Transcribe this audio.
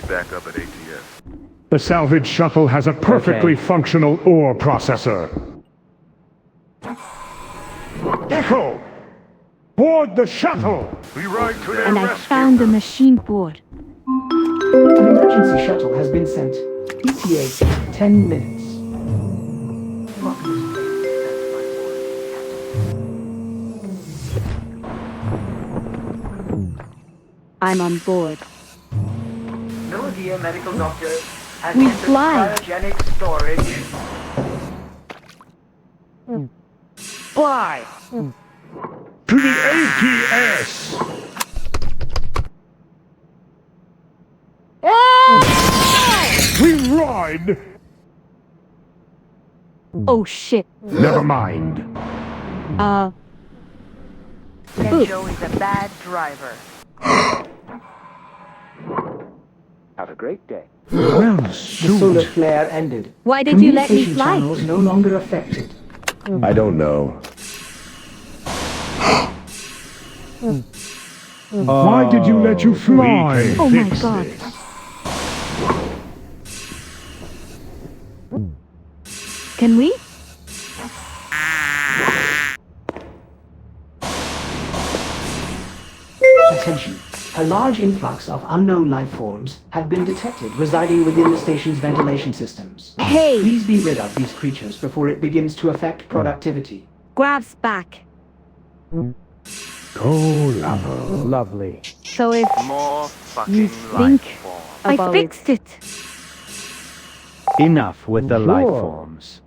meet back up at ATS. The salvage shuttle has a perfectly functional ore processor. Echo! Board the shuttle! We ride to their And I rescue. found the machine board. An emergency shuttle has been sent. ETA 10 minutes. I'm on board. No, dear medical doctor. Has We entered fly. Cryogenic storage. Fly! To the ATS! We ride! Oh shit. Never mind. Joe is a bad driver. Have a great day. Well, The solar suit. flare ended. Why did you let me Communication fly? channels no longer affected. I don't know. Why did you let you fly? Oh my god. Can we? Attention. A large influx of unknown life forms have been detected residing within the station's ventilation systems. Hey! Please be rid of these creatures before it begins to affect productivity. Grabs back. Oh, lover. Lovely. So if More fucking you think life forms. I fixed it. Enough with the life Sure. forms.